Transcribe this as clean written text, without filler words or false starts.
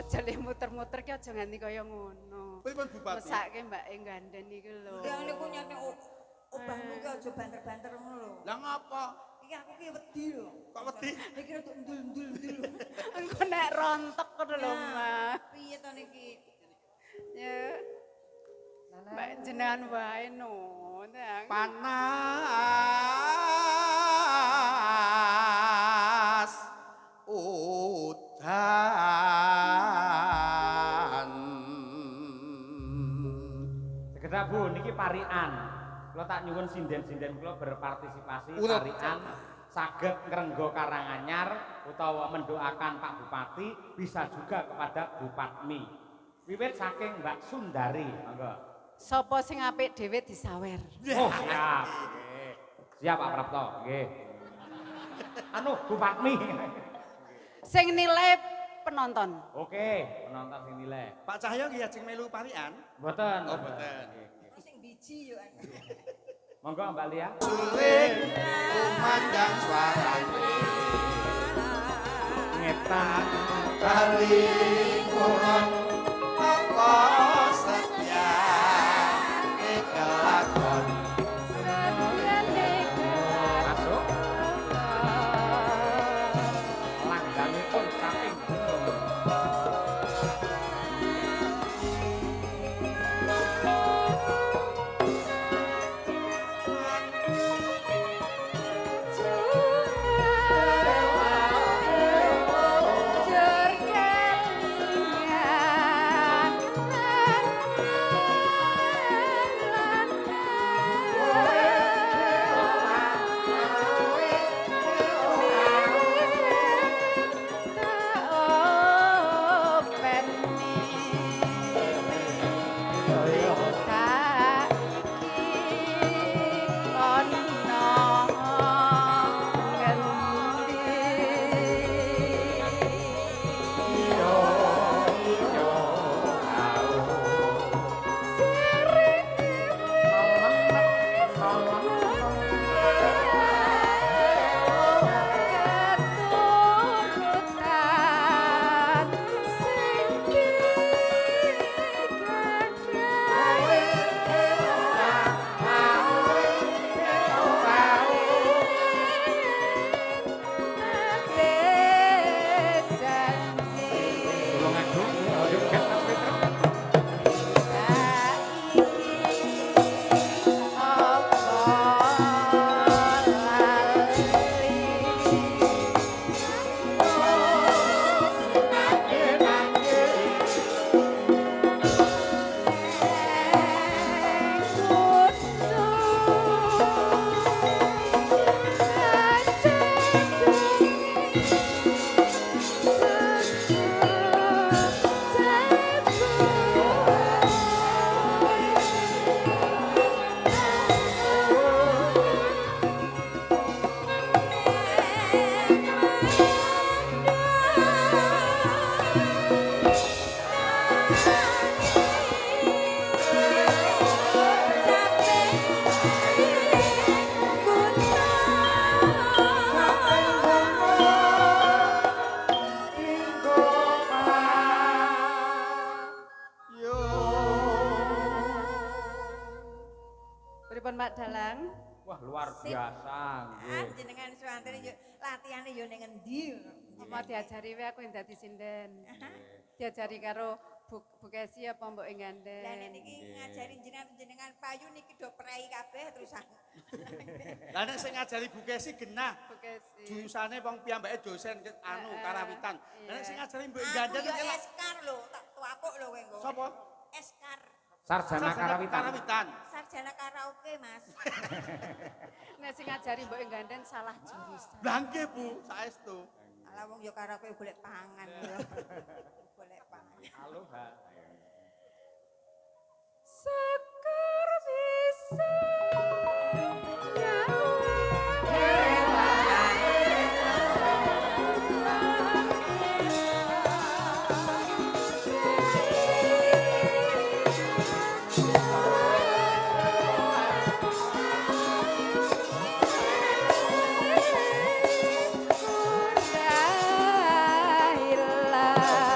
Aja le muter-muter ki aja nganti kaya ngono. Pripun Bupati? Mesake mbake ganden iki lho. Ya niku nyate obahmu ki aja banter-banter ngono lho. Lah ngapa? Iki aku ki wedi lho. Kok wedi? Iki rada ndul-ndul. Engko nek rontok ngono lho, Mas. Piye to niki? Ya. Mbak jenengan wae no. Panas udan. Sekedap Bu, niki parian. Kula tak nyuwun sinden-sinden kula berpartisipasi Urip. parian saged ngrenggo Karanganyar utawa mendoakan Pak Bupati bisa juga kepada Bupatmi. Wiwit saking Mbak Sundari, monggo. Sapa sing apik dhewe disawer. Oh, siap. Nggih. Siap Pak Prapto, nggih. Anu Bupatmi. Sing nilai penonton. Oke, penonton sing nilai. Pak Cahyo nggih ajeng melu parian? Mboten. Oh, mboten. Iki sing biji yo. Monggo Mbak Lia. Suling kumandang suarane Ngetan kali kulon apa setia kelakon masuk. Langganipun saking gunung. Pripun Mbak Dalang? Wah, luar biasa nggih. Jenengan suwantene yo latihane yo ning endi? Apa diajari wae aku yang dadi sinden. Diajari karo Bu Kesi apa Mbok Lah nek Ganden. niki ngajari jenengan payu niki do prei kabeh terusan. Lah nek sing ngajari Bu Kesi genah Bu Kesi. jurusannya wong piyambake dosen anu karawitan. Lah nek sing ngajari Mbok Aku Ganden yo iki lak eskar lho, tak tuapuk lho kowe engko. sapa? Eskar. Sarjana Karawitan. Karawitan. Sarjana karaoke, Mas. Nek sing ngajari Mbok Ganden salah jurusan. Lah nggih Bu, saestu. Ala wong yo karaoke golek pangan lho. Golek pangan. Aloha. Sekar bisa Kurailah